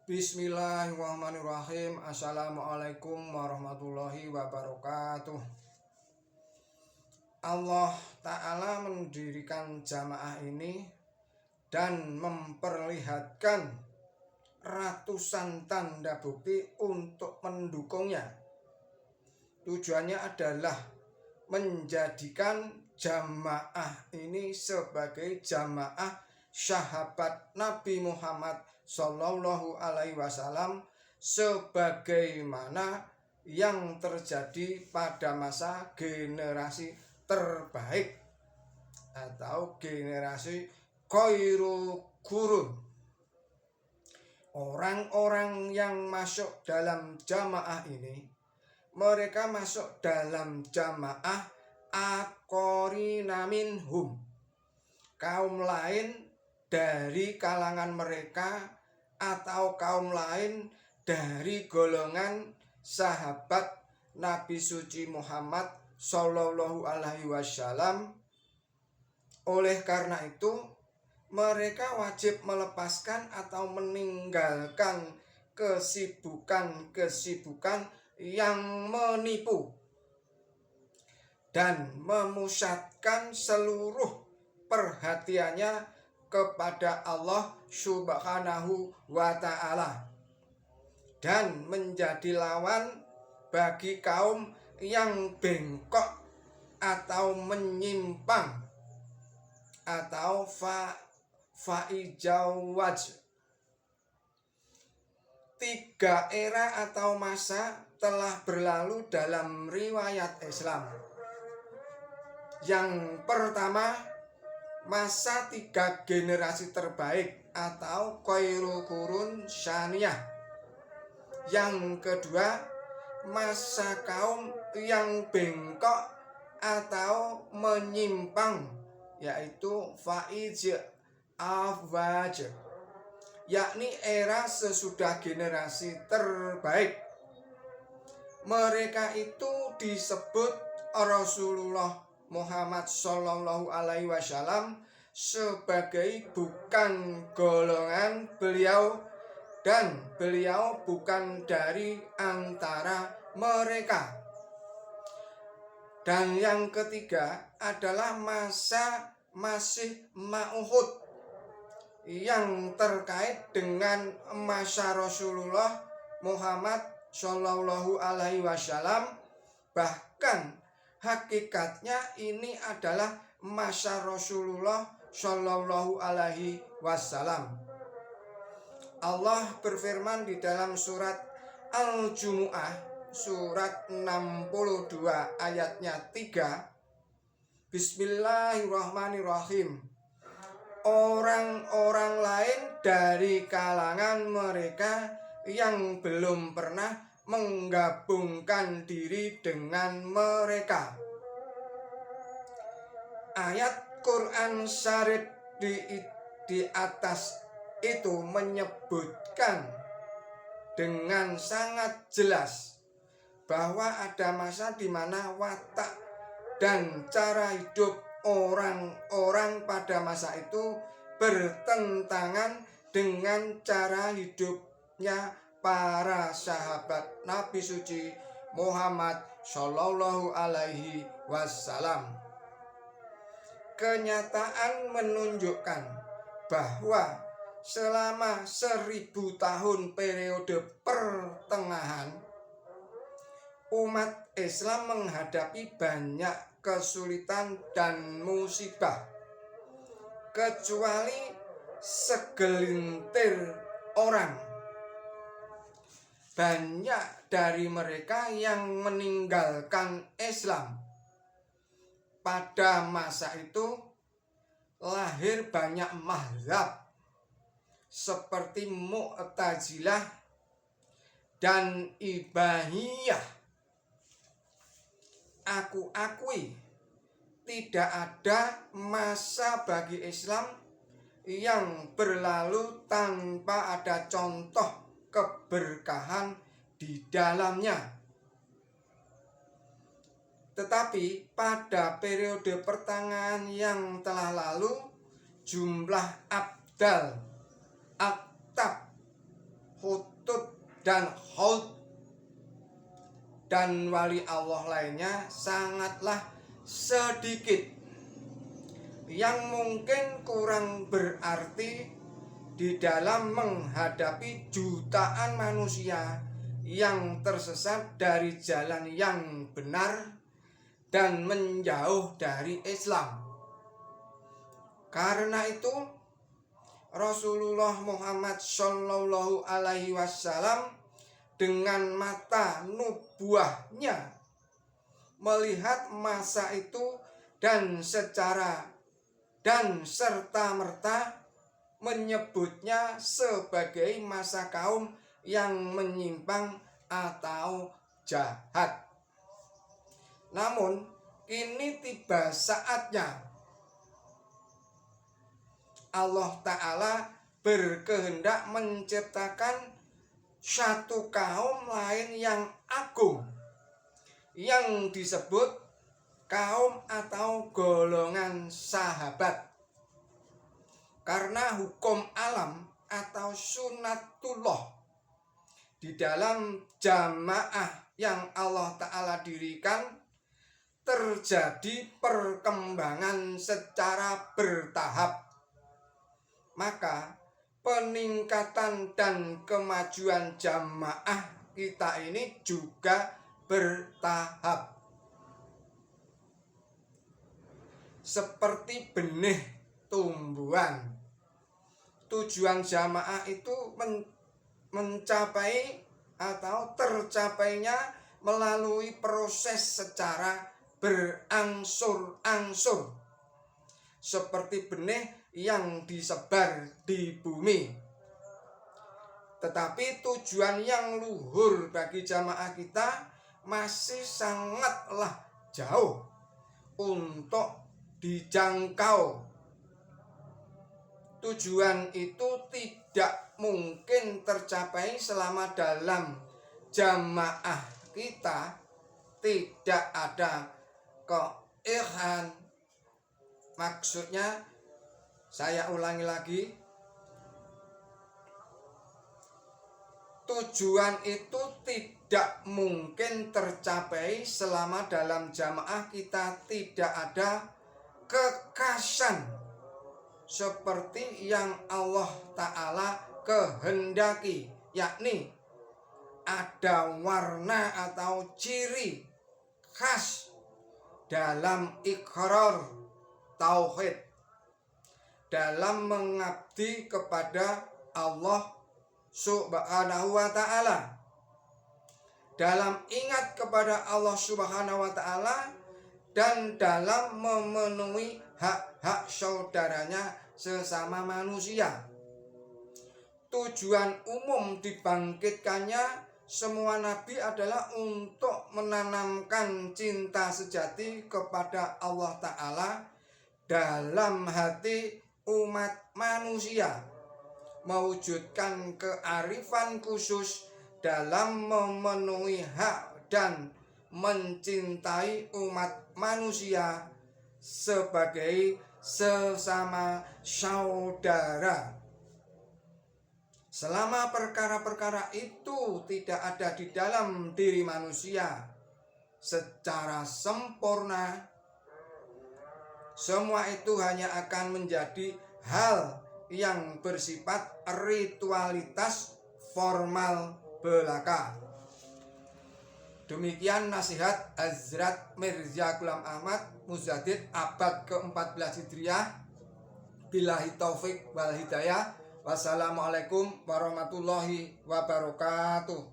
Bismillahirrahmanirrahim. Assalamualaikum warahmatullahi wabarakatuh. Allah Ta'ala mendirikan jamaah ini dan memperlihatkan ratusan tanda bukti untuk mendukungnya. Tujuannya adalah menjadikan jamaah ini sebagai jamaah sahabat Nabi Muhammad Sallallahu Alaihi Wasallam, sebagaimana yang terjadi pada masa generasi terbaik atau generasi khairu qurun. Orang-orang yang masuk dalam jamaah ini, mereka masuk dalam jamaah aqorina minhum, kaum lain dari kalangan mereka atau kaum lain dari golongan sahabat Nabi suci Muhammad Sallallahu Alaihi Wasallam. Oleh karena itu, mereka wajib melepaskan atau meninggalkan kesibukan-kesibukan yang menipu dan memusatkan seluruh perhatiannya kepada Allah Subhanahu wa Ta'ala, dan menjadi lawan bagi kaum yang bengkok atau menyimpang atau faijawaj. 3 era atau masa telah berlalu dalam riwayat Islam. Yang pertama, masa 3 generasi terbaik atau khairu qurun syaniyah. Yang kedua, masa kaum yang bengkok atau menyimpang, yaitu faij afwaj, yakni era sesudah generasi terbaik. Mereka itu disebut Rasulullah Muhammad Sallallahu Alaihi Wasallam sebagai bukan golongan beliau, dan beliau bukan dari antara mereka. Dan yang ketiga adalah masa Masih Ma'ud yang terkait dengan masa Rasulullah Muhammad Sallallahu Alaihi Wasallam. Bahkan hakikatnya ini adalah masa Rasulullah Shallallahu Alaihi Wasallam. Allah berfirman di dalam surat Al-Jumu'ah surat 62 ayatnya 3. Bismillahirrahmanirrahim. Orang-orang lain dari kalangan mereka yang belum pernah menggabungkan diri dengan mereka. Ayat Quran Syarif di atas itu menyebutkan dengan sangat jelas bahwa ada masa di mana watak dan cara hidup orang-orang pada masa itu bertentangan dengan cara hidupnya para sahabat Nabi suci Muhammad Sallallahu Alaihi Wasallam. Kenyataan menunjukkan bahwa selama 1000 tahun periode pertengahan, umat Islam menghadapi banyak kesulitan dan musibah, kecuali segelintir orang. Banyak dari mereka yang meninggalkan Islam. Pada masa itu lahir banyak mazhab seperti Mu'tazilah dan Ibahiyah. Aku akui tidak ada masa bagi Islam yang berlalu tanpa ada contoh keberkahan di dalamnya. Tetapi pada periode pertengahan yang telah lalu, jumlah abdal, aktab, dan Hud dan wali Allah lainnya sangatlah sedikit, yang mungkin kurang berarti di dalam menghadapi jutaan manusia yang tersesat dari jalan yang benar dan menjauh dari Islam. Karena itu Rasulullah Muhammad Shallallahu Alaihi Wasallam dengan mata nubuahnya melihat masa itu dan serta-merta menyebutnya sebagai masa kaum yang menyimpang atau jahat. Namun kini tiba saatnya Allah Ta'ala berkehendak menciptakan satu kaum lain yang agung, yang disebut kaum atau golongan sahabat. Karena hukum alam atau sunnatullah di dalam jamaah yang Allah Ta'ala dirikan terjadi perkembangan secara bertahap. Maka peningkatan dan kemajuan jamaah kita ini juga bertahap. Seperti benih tumbuhan. Tujuan jamaah itu mencapai atau tercapainya melalui proses secara berangsur-angsur. Seperti benih yang disebar di bumi. Tetapi tujuan yang luhur bagi jamaah kita masih sangatlah jauh untuk dijangkau. Tujuan itu tidak mungkin tercapai selama dalam jamaah kita tidak ada keikhlasan. Maksudnya, saya ulangi lagi, tujuan itu tidak mungkin tercapai selama dalam jamaah kita tidak ada kekhasan seperti yang Allah Ta'ala kehendaki, yakni ada warna atau ciri khas dalam iqrar tauhid, dalam mengabdi kepada Allah Subhanahu wa Ta'ala, dalam ingat kepada Allah Subhanahu wa Ta'ala, dan dalam memenuhi hak-hak saudaranya sesama manusia. Tujuan umum dibangkitkannya semua nabi adalah untuk menanamkan cinta sejati kepada Allah Ta'ala dalam hati umat manusia, mewujudkan kearifan khusus dalam memenuhi hak dan mencintai umat manusia sebagai sesama saudara. Selama perkara-perkara itu tidak ada di dalam diri manusia secara sempurna, semua itu hanya akan menjadi hal yang bersifat ritualitas formal belaka. Demikian nasihat Hazrat Mirza Ghulam Ahmad Mujadid abad ke-14 Hijriah. Billahi taufik wal hidayah. Wassalamualaikum warahmatullahi wabarakatuh.